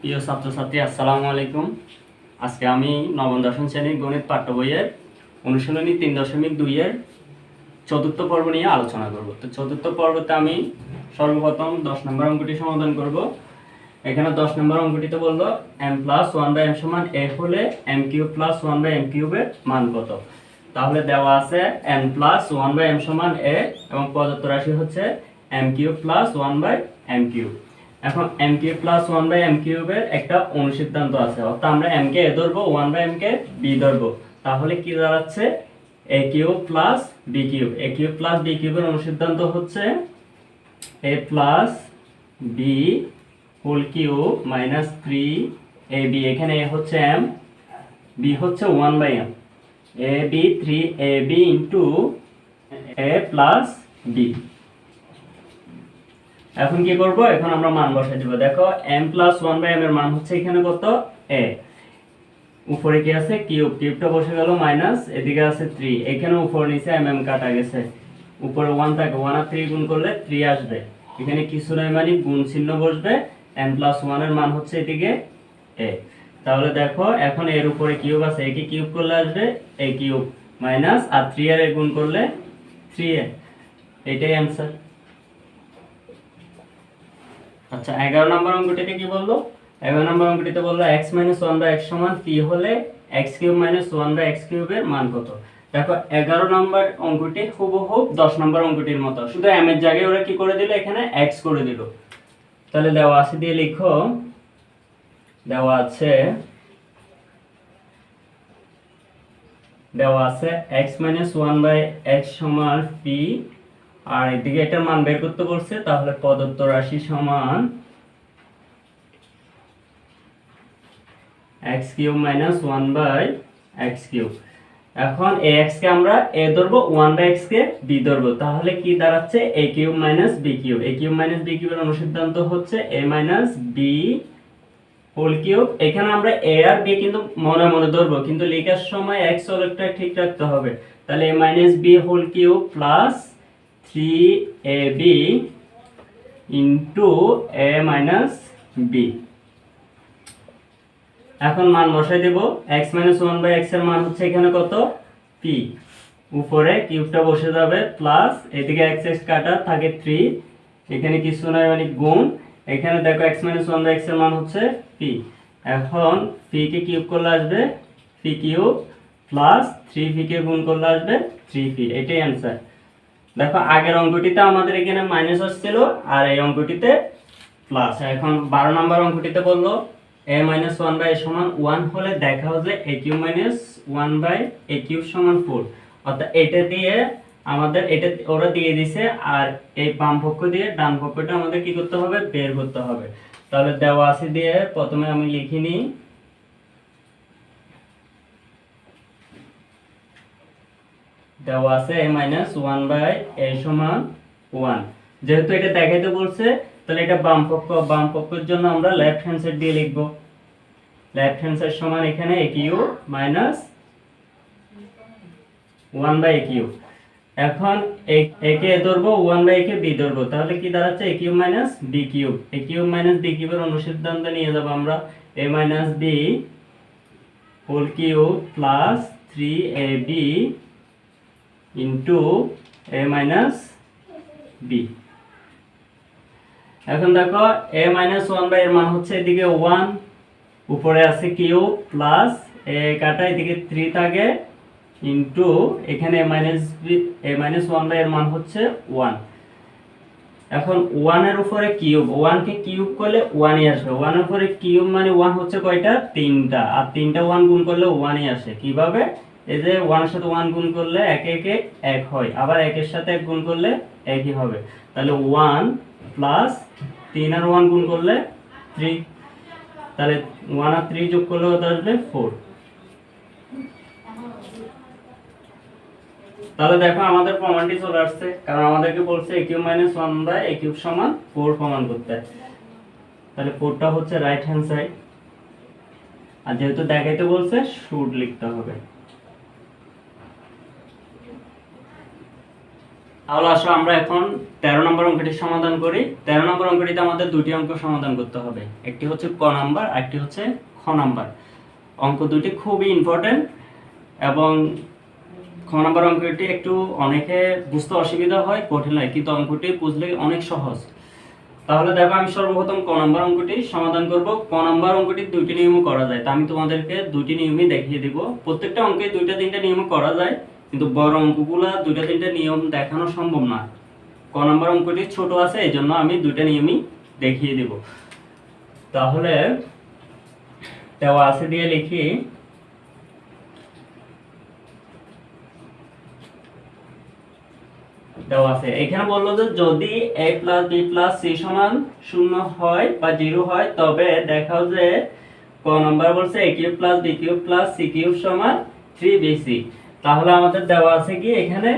প্রিয় ছাত্রছাত্রী আসসালামু আলাইকুম। আজকে আমি নবম দশম শ্রেণীর গণিত পাঠ্য বইয়ের অনুশীলনী 3.2 এর চতুর্থ পর্ব নিয়ে আলোচনা করব। তো চতুর্থ পর্বতে আমি সর্বপ্রথম 10 নম্বর অঙ্কটি সমাধান করব। এখানে 10 নম্বর অঙ্কটিতে বলল m প্লাস 1/m সমান a হলে m কিউব প্লাস 1/m কিউবের মান কত। তাহলে দেওয়া আছে n প্লাস 1/m সমান a এবং প্রদত্ত রাশি হচ্ছে m cube plus 1/m cube. এখন m কিউব প্লাস 1/m কিউবের একটা অনুসিদ্ধান্ত আছে, অর্থাৎ আমরা m কে a ধরবো, 1/m কে b ধরবো। তাহলে কি দাঁড়াচ্ছে a cube plus b cube. a cube plus b কিউবের অনুসিদ্ধান্ত হচ্ছে a plus b whole cube minus 3ab। এখানে a হচ্ছে m, b হচ্ছে 1/m, ab 3ab into a plus b। এখন কি করব, এখন আমরা মান বসাই দেব। দেখো m প্লাস 1/m এর মান হচ্ছে এখানে কত a, উপরে কি আছে কিউব, কিউবটা বসে গেল মাইনাস, এদিকে আছে 3, এখানে উপর নিচে mm কাটা গেছে, উপরে 1 থাকে, 1 আর 3 গুণ করলে 3 আসবে, এখানে কিছু নাই মানে গুণ চিহ্ন বসবে, m প্লাস 1 এর মান হচ্ছে এদিকে a। তাহলে দেখো এখন এর উপরে কিউব আছে, একে কিউব করলে আসবে a কিউব মাইনাস আর 3 এর গুণ করলে 3a, এটাই आंसर। আচ্ছা 11 নম্বর অঙ্কটিতে কি বললো, 11 নম্বর অঙ্কটিতে বললো x - 1/x সমান p হলে x কিউব - 1/x কিউবের মান কত। দেখো 11 নম্বর অঙ্কটি হুবহু 10 নম্বর অঙ্কটির মতো, শুধু m এর জায়গায় ওরা কি করে দিল, এখানে x করে দিল। তাহলে দেওয়া আছে দিয়ে লিখো, দেওয়া আছে x - 1/x সমান p, আর এদিকে এটার মান বের করতে বলছে, তাহলে প্রদত্ত রাশি সমান x cube minus 1/x cube. এখন ax কে আমরা a ধরবো, 1/x কে b ধরবো, তাহলে কি দাঁড়াচ্ছে a cube minus b cube. a cube minus b কিউবের অনুসিদ্ধান্ত হচ্ছে a minus b whole cube. এখানে আমরা a আর b কিন্তু মনে মনে ধরবো, কিন্তু লেখার সময় x হলটা ঠিক রাখতে হবে। তাহলে a minus b whole cube plus 3ab into a minus b। এখন মান বসাই দেব, x - 1/x এর মান হচ্ছে এখানে কত p, উপরে কিউবটা বসে যাবে প্লাস, এদিকে x x কাটা থাকে 3, এখানে কিছু নাই মানে গুণ, এখানে দেখো x - 1/x এর মান হচ্ছে p। এখন p কে কিউব করলে আসবে p কিউব প্লাস 3p কে গুণ করলে আসবে 3p, এটাই आंसर। দেখো আগের অঙ্কটিতে আমাদের এখানে মাইনাস আসছিল আর এই অঙ্কটিতে প্লাস। এখন 12 নম্বর অঙ্কটিতে বললো a - 1/a সমান 1 হলে দেখা যায় a কিউব - 1/a কিউব সমান 4। অর্থাৎ এটা দিয়ে আমাদের এটা ওরা দিয়ে দিছে, আর এই বাম পক্ষ দিয়ে ডান পক্ষটা আমাদের কি করতে হবে, বের করতে হবে। তাহলে দেওয়া আছে দিয়ে প্রথমে আমি লিখি নিই, দেওয়া আছে a - 1/a সমান 1। যেহেতু এটা দেখাইতে বলছে, তাহলে এটা বাম পক্ষ, বাম পক্ষের জন্য আমরা লেফট হ্যান্ড সাইড দিয়ে লিখব। লেফট হ্যান্ড সাইড সমান এখানে a cube minus 1/a cube. এখন a কে ধরবো, 1/a কে b ধরবো, তাহলে কি দাঁড়াচ্ছে a cube minus b cube. a cube minus b কিউবের অনুসিদ্ধান্ত নিয়ে যাব আমরা, a minus b whole cube plus 3ab into a minus b। এখন দেখো a মাইনাস 1/a এর মান হচ্ছে এদিকে 1, উপরে আছে কিউব প্লাস a কাটা এদিকে 3 থাকে ইন্টু এখানে a মাইনাস 1/a এর মান হচ্ছে 1। এখন 1 এর উপরে কিউব, 1 কে কিউব করলে 1 ই আসবে, 1 এর উপরে কিউব মানে 1 হচ্ছে কয়টা, 3টা, আর 3টা 1 গুণ করলে 1 ই আসে। কিভাবে, এই যে 1 এর সাথে 1 গুণ করলে একে একে 1 হয়, আবার 1 এর সাথে 1 গুণ করলে 1 ই হবে। তাহলে 1 প্লাস 3 আর 1 গুণ করলে 3, তাহলে 1 আর 3 যোগ করলে কত আসবে 4। তাহলে দেখো আমাদের প্রমাণটি চলে আসছে, কারণ আমাদেরকে বলছে a cube minus 1/a cube সমান 4 প্রমাণ করতে। তাহলে 4টা হচ্ছে রাইট হ্যান্ড সাইড, আর যেহেতু দেখাইতে বলছে শুড লিখতে হবে। তাহলে আসো আমরা এখন 13 নম্বর অঙ্কটি সমাধান করি। 13 নম্বর অঙ্কটিতে আমাদের দুটি অঙ্ক সমাধান করতে হবে, একটি হচ্ছে ক নাম্বার, একটি হচ্ছে খ নাম্বার। অঙ্ক দুটি খুবই ইম্পর্টেন্ট এবং খ নাম্বার অঙ্কটি একটু অনেকে বুঝতে অসুবিধা হয়, কঠিন হয়, কিন্তু অঙ্কটি বুঝলে অনেক সহজ। তাহলে দেখো আমি সর্বপ্রথম ক নাম্বার অঙ্কটি সমাধান করব। ক নাম্বার অঙ্কটি দুটি নিয়মে করা যায়, তা আমি তোমাদেরকে দুটি নিয়মই দেখিয়ে দিব। প্রত্যেকটা অঙ্কে দুইটা তিনটা নিয়মে করা যায়, কিন্তু বড় অঙ্কগুলা দুইটা তিনটা নিয়ম দেখানো সম্ভব না। ক নাম্বার অঙ্কটি ছোট আছে, এই জন্য আমি দুইটা নিয়মই দেখিয়ে দিব। তাহলে দেওয়া আছে দিয়ে লিখি, দেওয়া আছে এখানে বললো যে যদি a plus b plus c সমান 0 হয় বা 0 হয় তবে দেখাও যে ক নাম্বার বলছে a cube plus b cube plus c cube সমান 3bc। তাহলে আমাদের দেওয়া আছে কি এখানে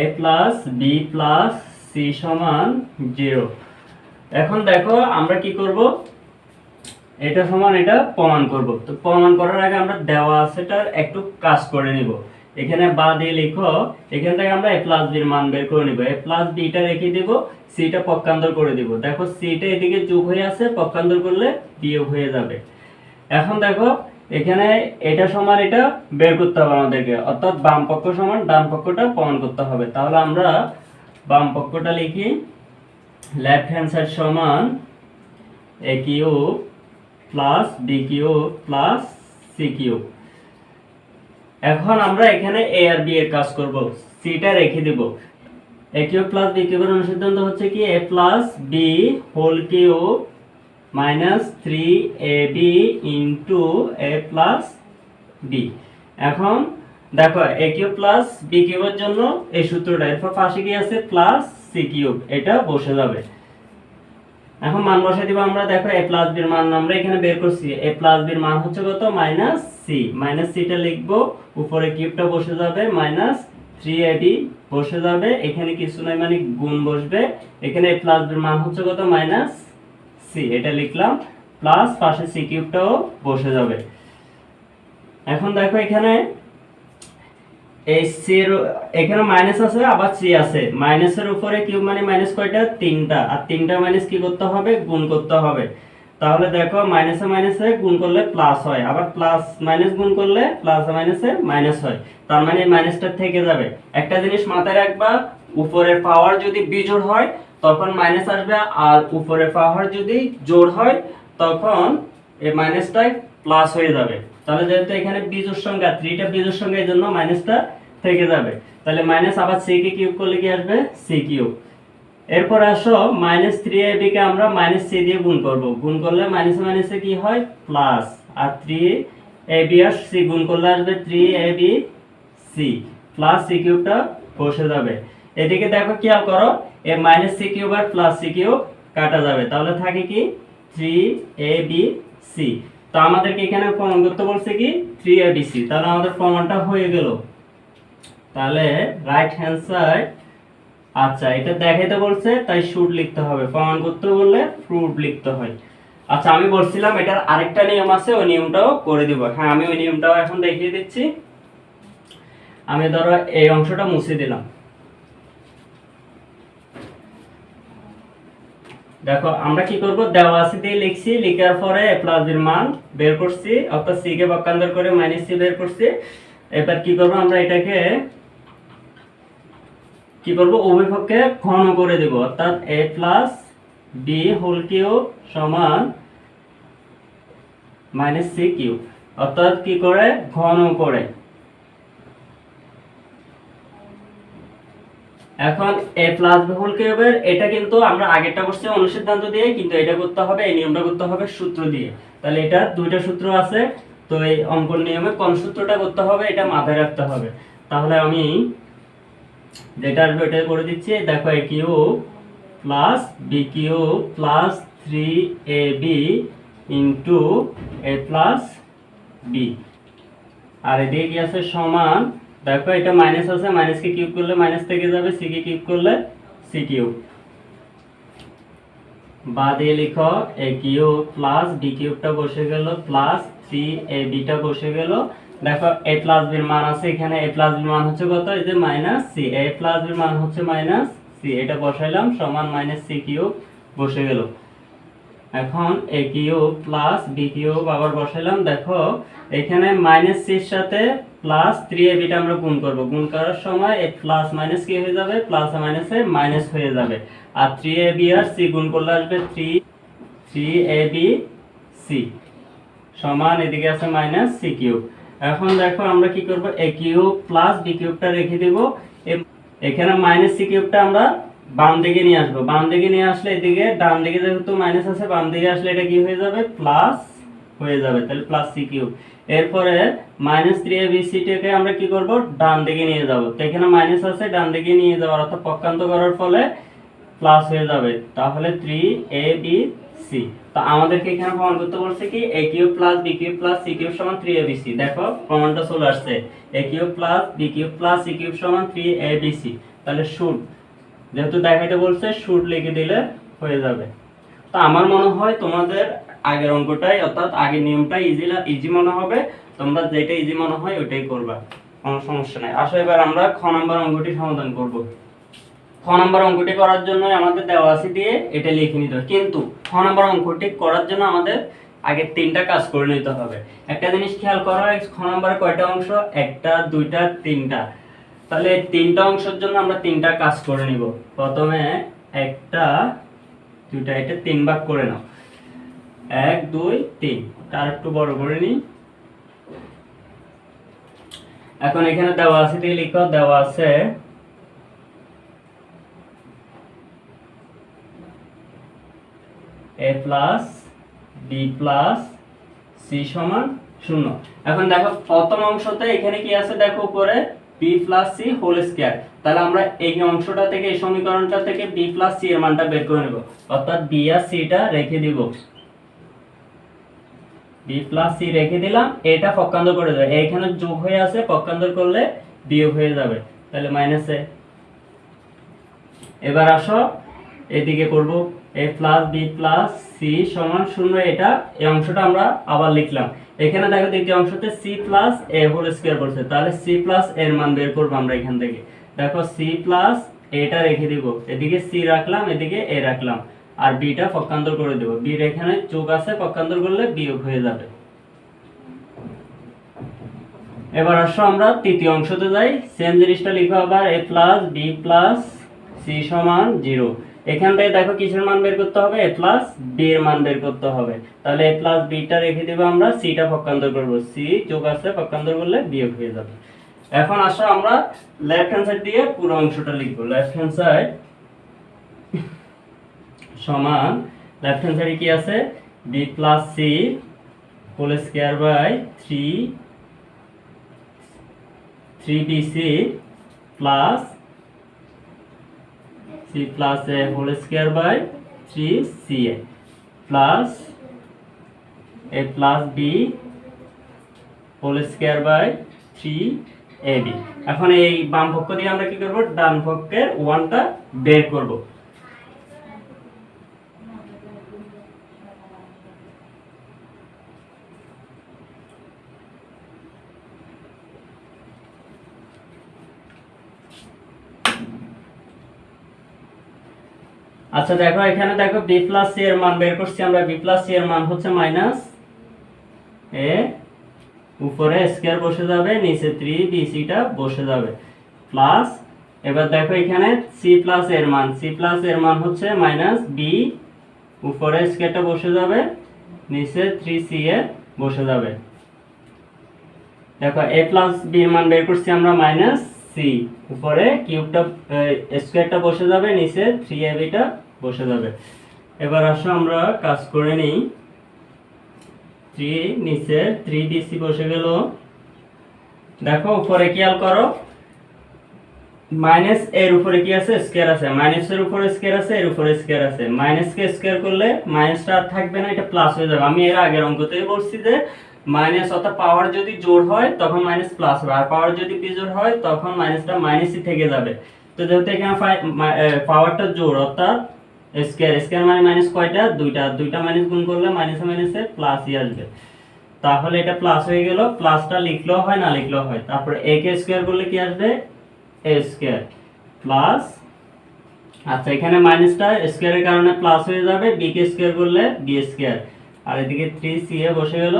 a plus b plus c সমান 0। এখন দেখো আমরা কি করব, এটা সমান এটা প্রমাণ করব। তো প্রমাণ করার আগে আমরা দেওয়া আছেটার একটু কাজ করে নিব। এখানে বা দিয়ে লিখো, এখান থেকে আমরা a প্লাস b এর মান বের করে নিব। a প্লাস b টা রেখে দেব, c টা পক্ষান্তর করে দিব। দেখো c টা এদিকে যোগ হয়ে আছে, পক্ষান্তর করলে বিয়োগ হয়ে যাবে। এখন দেখো এখানে এটা সমান এটা বের করতে হবে আমাদেরকে, অর্থাৎ বাম পক্ষ সমান ডান পক্ষটা প্রমাণ করতে হবে। তাহলে আমরা বাম পক্ষটা লিখি, লেফট হ্যান্ড সাইড সমান a cube plus b cube plus c cube. এখন আমরা এখানে a আর b এর কাজ করব, c টা রেখে দেব। a কিউব প্লাস b কিউবের অনুসিদ্ধান্ত হচ্ছে কি a plus b whole cube minus 3ab into a plus b। এখন দেখো a কিউব প্লাস b কিউবের জন্য এই সূত্রটা, এরপর পাশে কি আছে প্লাস c কিউব, এটা বসে যাবে। এখন মান বসাই দিব আমরা। দেখো a প্লাস b এর মান আমরা এখানে বের করছি, a প্লাস b এর মান হচ্ছে কত মাইনাস c। মাইনাস c টা লিখবো, উপরে কিউবটা বসে যাবে, মাইনাস 3ab বসে যাবে, এখানে কিছু নাই মানে গুণ বসবে। এখানে a প্লাস b এর মান হচ্ছে কত মাইনাস c, এটা লিখলাম, প্লাস পাশে c কিউবটাও বসে যাবে। এখন দেখো এখানে এই c এর এখানে মাইনাস আছে আবার c আছে, মাইনাসের উপরে কিউব মানে মাইনাস কয়টা তিনটা, আর তিনটা মাইনাস কি করতে হবে গুণ করতে হবে। তাহলে দেখো মাইনাসে মাইনাসে গুণ করলে প্লাস হয়, আবার প্লাস মাইনাস গুণ করলে প্লাস মাইনাসে মাইনাস হয়, তার মানে মাইনাসটা থেকে যাবে। একটা জিনিস মাথায় রাখবা, উপরের পাওয়ার যদি বিজোড় হয় তখন মাইনাস আসবে, আর উপরের পাওয়ার যদি জোড় হয় তখন এই মাইনাসটা প্লাস হয়ে যাবে। তাহলে যেহেতু এখানে বিজোড় সংখ্যা 3 টা বিজোড় সংখ্যা, এই জন্য মাইনাসটা থেকে যাবে। তাহলে মাইনাস আবার c কে কিউব করলে কি আসবে c কিউব। এরপর আসো মাইনাস 3ab কে আমরা মাইনাস c দিয়ে গুণ করব, গুণ করলে মাইনাসে মাইনাসে কি হয় প্লাস, আর 3ab আর c গুণ করলে আসবে 3abc প্লাস c কিউবটা বসে যাবে। এদিকে দেখো খেয়াল করো, এই মাইনাস c কিউব আর প্লাস c কিউব কাটা যাবে, তাহলে থাকে কি 3abc। তো আমাদেরকে এখানে প্রমাণ করতে বলছে কি 3abc, তাহলে আমাদের প্রমাণটা হয়ে গেল। তাহলে রাইট হ্যান্ড সাইড, আচ্ছা এটা দেখাইতে বলছে তাই শুড লিখতে হবে, প্রমাণ করতে বললে প্রুভ লিখতে হয়। আচ্ছা আমি বলছিলাম এটার আরেকটা নিয়ম আছে, ওই নিয়মটাও করে দিব। হ্যাঁ আমি ওই নিয়মটাও এখন দেখিয়ে দিচ্ছি। আমি ধরো এই অংশটা মুছে দিলাম। দেখো আমরা কি করব, দেওয়া আছে দিয়ে লিখছি, লিখার পরে a প্লাস b এর মান বের করছি, অর্থাৎ c কে পক্ষান্তর করে মাইনাস c বের করছি। এবার কি করব, আমরা এটাকে কি করব উভয় পক্ষে ঘন করে দেব, অর্থাৎ a plus b whole cube সমান মাইনাস c কিউব, অর্থাৎ কি করে ঘন করে। এখন a প্লাস b হোল কিউবের এটা কিন্তু আমরা আগেরটা করছি অনুসিদ্ধান্ত দিয়ে, কিন্তু এটা করতে হবে এই নিয়মটা করতে হবে সূত্র দিয়ে। তাহলে এটা দুইটা সূত্র আছে, তো এই অঙ্কন নিয়মে কোন সূত্রটা করতে হবে এটা মাথায় রাখতে হবে। তাহলে আমি যেটা আসবে ওটাই করে দিচ্ছি। দেখো a cube plus b cube plus 3ab into a plus b, আর এদিকে কি আছে সমান, দেখো এটা মাইনাস আছে, মাইনাস কে কিউব করলে মাইনাস থেকে যাবে, c কে কিউব করলে c কিউব। বা দিয়ে লিখো a কিউব প্লাস b কিউবটা বসে গেল প্লাস 3ab টা বসে গেল, দেখো a প্লাস b এর মান আছে এখানে, a প্লাস b এর মান হচ্ছে কত, এই যে minus c, a plus b এর মান হচ্ছে মাইনাস c, এটা বসাইলাম সমান মাইনাস c কিউব বসে গেল। এখন a cube plus b cube আবার বসাইলাম, দেখো এখানে মাইনাস c এর সাথে প্লাস 3ab টা আমরা গুণ করব, গুণ করার সময় এই প্লাস মাইনাস কি হয়ে যাবে, প্লাস আর মাইনাসে মাইনাস হয়ে যাবে, আর 3ab আর c গুণ করলে আসবে 3ab c সমান এদিকে আছে মাইনাস c কিউব। এখন দেখো আমরা কি করব, a কিউব প্লাস b কিউবটা রেখে দেব, এখানে মাইনাস c কিউবটা আমরা বাম দিকে নিয়ে আসবো, বাম দিকে নিয়ে আসলে এদিকে ডান দিকে যেহেতু মাইনাস আছে বাম দিকে আসলে এটা কি হয়ে যাবে, প্লাস হয়ে যাবে, তাহলে প্লাস c কিউব। এরপরে মাইনাস 3abc টাকে আমরা কি করব, ডান দিকে নিয়ে যাব, তো এখানে মাইনাস আছে ডান দিকে নিয়ে যাওয়ার অর্থাৎ পক্ষান্ত করার ফলে প্লাস হয়ে যাবে, তাহলে 3abc। তো আমাদেরকে এখানে প্রমাণ করতে বলছে কি a cube plus b cube plus c cube সমান 3abc। দেখো প্রমাণটা চলে আসছে, a cube plus b cube plus c cube সমান 3abc। তাহলে শুড, যেহেতু দেখাইতে বলছে শুড লিখে দিলে হয়ে যাবে। তো আমার মনে হয় তোমাদের আগের অঙ্কটাই অর্থাৎ আগের নিয়মটাই ইজি মনে হবে, তোমরা যেটা ইজি মনে হয় ওইটাই করবা, কোনো সমস্যা নাই। আসো এবার আমরা খ নাম্বার অঙ্কটি সমাধান করব। খ নাম্বার অঙ্কটি করার জন্য আমাদের দেওয়া আছে দিয়ে এটা লিখে নিতে হবে, কিন্তু খ নাম্বার অঙ্কটি করার জন্য আমাদের আগে তিনটা কাজ করে নিতে হবে। একটা জিনিস খেয়াল করো, খ নাম্বারে কয়টা অংশ, একটা দুইটা তিনটা, তাহলে তিনটা অংশের জন্য আমরা তিনটা কাজ করে নিব। প্রথমে একটা দুইটা, এটা তিন ভাগ করে নাও, 1 2 3, তার একটু বড় করে নিই। এখন এখানে দেওয়া আছে দিয়ে লিখো, দেওয়া আছে a plus b plus c সমান 0। এখন দেখো প্রথম অংশতে এখানে কি আছে, দেখো উপরে b plus c whole square, তাহলে আমরা এই অংশটা থেকে এই সমীকরণটা থেকে b প্লাস c এর মানটা বের করে নেব, অর্থাৎ b আর c টা রেখে দিব, b প্লাস c রেখে দিলাম, এটা পক্ষান্তর করে দেব, এইখানে যোগ হয়ে আছে পক্ষান্তর করলে বিয়োগ হয়ে যাবে, তাহলে মাইনাস a। এবার আসো এদিকে করব, a plus b plus c সমান 0, এটা এই অংশটা আমরা আবার লিখলাম। এখানে দেখো দ্বিতীয় অংশতে c plus a whole square করছে, তাহলে c প্লাস a এর মান বের করব আমরা এখান থেকে। দেখো c প্লাস a টা রেখে দিব, এদিকে c রাখলাম এদিকে a রাখলাম, আর b টা পক্ষান্তর করে দেব, b এর এখানে যোগ আছে পক্ষান্তর করলে বিয়োগ হয়ে যাবে। এবার আসো আমরা তৃতীয় অংশতে যাই, সেম জিনিসটা লিখো আবার, a plus b plus c সমান 0। এখান থেকে দেখো কিসের মান বের করতে হবে, a প্লাস b এর মান বের করতে হবে, তাহলে a প্লাস b টা রেখে দেব আমরা, c টা পক্ষান্তর করব, c যোগ আছে পক্ষান্তর করলে বিয়োগ হয়ে যাবে। এখন আসো আমরা লেফট হ্যান্ড সাইড দিয়ে পুরো অংশটা লিখব, লেফট হ্যান্ড সাইড সমান, লেফট হ্যান্ড সাইডে কি আছে, b plus c whole square by 3bc plus c plus a whole square by 3ca plus a plus b whole square by 3ab। এখন এই বাম পক্ষ দিয়ে আমরা কি করব, ডান পক্ষের 1 টা বের করব। আচ্ছা দেখো এখানে দেখো b প্লাস c এর মান বের করছি আমরা, b প্লাস c এর মান হচ্ছে মাইনাস a, উপরে স্কয়ার বসে যাবে, নিচে 3bc টা বসে যাবে, প্লাস এবার দেখো এখানে c প্লাস এর মান, c প্লাস এর মান হচ্ছে মাইনাস b, উপরে স্কয়ারটা বসে যাবে, নিচে 3ca বসে যাবে। দেখো a প্লাস b এর মান বের করছি আমরা মাইনাস c, উপরে কিউবটা স্কয়ারটা বসে যাবে, নিচে 3ab টা বসে যাবে। এবার আসো আমরা কাজ করে নেই, 3 নিচে 3bc বসে গেল। দেখো উপরে খেয়াল করো, মাইনাস এর উপরে কি আছে, স্কয়ার আছে, মাইনাস এর উপরে স্কয়ার আছে, এর উপরে স্কয়ার আছে, মাইনাস কে স্কয়ার করলে মাইনাসটা আর থাকবে না, এটা প্লাস হয়ে যাবে। আমি এর আগের অঙ্কতেই বলছি যে মাইনাস অর্থাৎ পাওয়ার যদি জোড় হয় তখন মাইনাস প্লাস হবে, আর পাওয়ার যদি বিজোড় হয় তখন মাইনাসটা মাইনাসই থেকে যাবে। তো যেহেতু এখানে পাওয়ারটা জোড় অর্থাৎ স্কয়ার, স্কয়ার মানে মাইনাস কয়টা, দুইটা, দুইটা মাইনাস গুণ করলে মাইনাসে মাইনাসে প্লাসই আসবে। তাহলে এটা প্লাস হয়ে গেল, প্লাসটা লিখলেও হয় না লিখলেও হয়। তারপরে a কে স্কয়ার করলে কি আসবে a স্কয়ার প্লাস, আচ্ছা এখানে মাইনাসটা স্কয়ারের কারণে প্লাস হয়ে যাবে, b কে স্কয়ার করলে b স্কয়ার, আর এদিকে 3ca বসে গেল,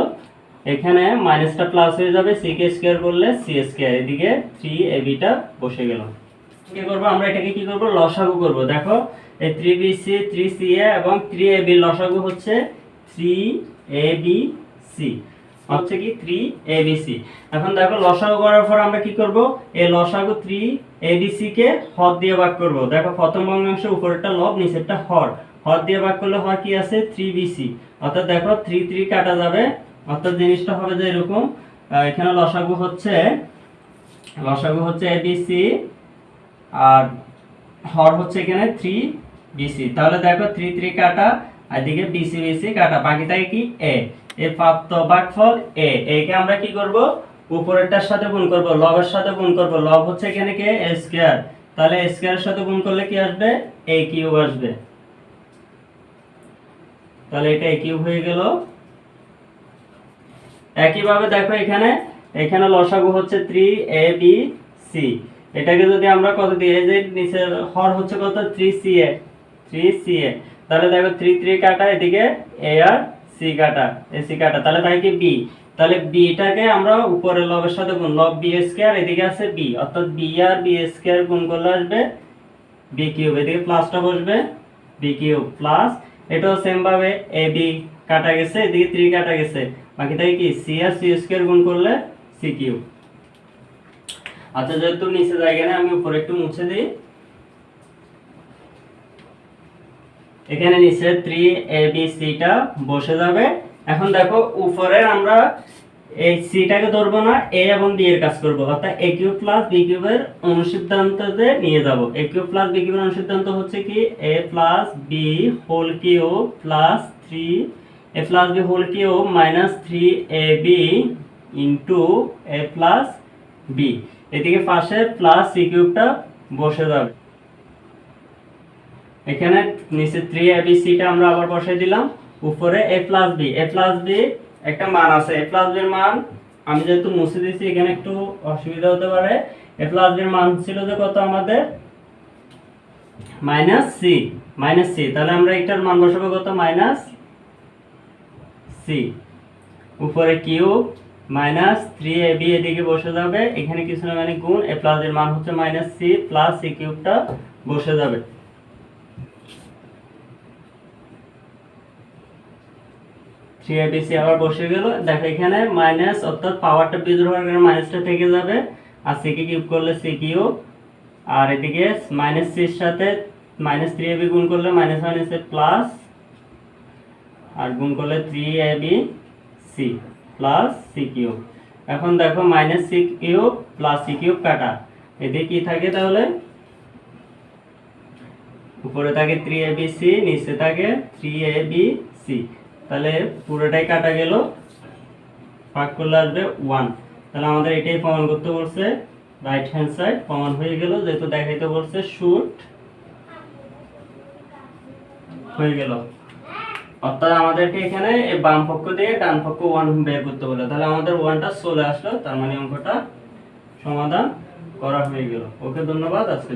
এখানে মাইনাসটা প্লাস হয়ে যাবে, c কে স্কয়ার করলে c স্কয়ার, এদিকে 3ab টা বসে গেল। কি করব আমরা এটাকে কি করব লসাগু করব। দেখো এই 3bc 3ca এবং 3ab লসাগু হচ্ছে 3abc, হচ্ছে কি 3abc। এখন দেখো লসাগু করার পর আমরা কি করব, এই লসাগু 3abc কে হর দিয়ে ভাগ করব। দেখো প্রথম ভগ্নাংশে উপরেরটা লব নিচেরটা হর, হর দিয়ে ভাগ করলে হয় কি আছে 3bc, অর্থাৎ দেখো 3 3 কাটা যাবে, অর্থাৎ জিনিসটা হবে যে এরকম, এখানে লসাগু হচ্ছে abc আর হর হচ্ছে এখানে 3bc। তাহলে দেখো 3 3 কাটা আর এদিকে bc bc কাটা, বাকি থাকে কি a, এর প্রাপ্ত ভাগফল a। একে আমরা কি করব উপরেরটার সাথে গুণ করব, লবের সাথে গুণ করব, লব হচ্ছে এখানে কে a স্কয়ার, তাহলে a স্কয়ারের সাথে গুণ করলে কি আসবে a কিউব আসবে, তাহলে এটা a কিউব হয়ে গেল। একইভাবে দেখো এখানে লসাগু হচ্ছে 3abc, এটাকে যদি আমরা কত দিই, এই যে নিচের হর হচ্ছে কত 3ca, তাহলে দেখো 3 3 কাটা, এদিকে a আর c কাটা, ac কাটা, তাহলে থাকে কি b, তাহলে b টাকে আমরা উপরে লবের সাথে গুণ, লব b স্কয়ার, এদিকে আছে b, অর্থাৎ b আর b স্কয়ার গুণ করলে আসবে b কিউব, এদিকে প্লাসটা বসবে b কিউব প্লাস, এটাও সেম ভাবে ab কাটা গেছে, এদিকে 3 কাটা গেছে, বাকি থাকে কি c আর c স্কয়ার গুণ করলে c কিউব। আচ্ছা যেহেতু নিচে জায়গা নেই আমি উপরে একটু মুছে দিই, এখানে নিচে 3abc টা বসে যাবে। এখন দেখো উপরের আমরা এই c টাকে ধরবো না, a এবং b এর কাজ করব, অর্থাৎ a কিউব প্লাস b কিউবের অনুসিদ্ধান্ততে নিয়ে যাব। a কিউব প্লাস b কিউবের অনুসিদ্ধান্ত হচ্ছে কি a plus b whole cube plus 3 a plus b whole cube minus 3ab into a plus b, এদিকে পাশে প্লাস c কিউবটা বসে যাবে। এখানে নিচে 3abc টা আমরা আবার বসাই দিলাম, উপরে a প্লাস b একটা মান আছে, a প্লাস b এর মান আমি যেহেতু মুছে দিয়েছি এখানে একটু অসুবিধা হতে পারে, a প্লাস b এর মান ছিল যে কত আমাদের মাইনাস c, তাহলে আমরা এটার মান বসাবো কত মাইনাস c, উপরে কিউব মাইনাস 3ab এদিকে বসে যাবে, এখানে কিছু না মানে গুণ, a প্লাস এর মান হচ্ছে মাইনাস c প্লাস c কিউবটা বসে যাবে। 3abc আবার বসে গেল, দেখো এখানে মাইনাস, অর্থাৎ পাওয়ারটা বিজোড় হওয়ার কারণে মাইনাসটা থেকে যাবে, আর c কে কিউব করলে c কিউব, আর এদিকে মাইনাস c এর সাথে মাইনাস 3ab গুণ করলে মাইনাস মাইনাস এ প্লাস, আর গুণ করলে 3abc প্লাস c কিউব। এখন দেখো minus c cube plus c cube কাটা, এদিকে কি থাকে তাহলে উপরে থাকে 3abc, নিচে থাকে 3abc, তাহলে পুরোটাই কাটা গেল, ভাগ করলে আসবে 1। তাহলে আমাদের এটাই প্রমাণ করতে বলছে, রাইট হ্যান্ড সাইড প্রমাণ হয়ে গেল, যেহেতু দেখাইতে বলছে শুট হয়ে গেল, অর্থাৎ আমাদেরকে এখানে এই বাম পক্ষ দিয়ে ডান পক্ষ 1 বের করতে বলে, তাহলে আমাদের 1টা চলে আসলো, তার মানে অঙ্কটা সমাধান করা হয়ে গেল। ওকে ধন্যবাদ আজকে।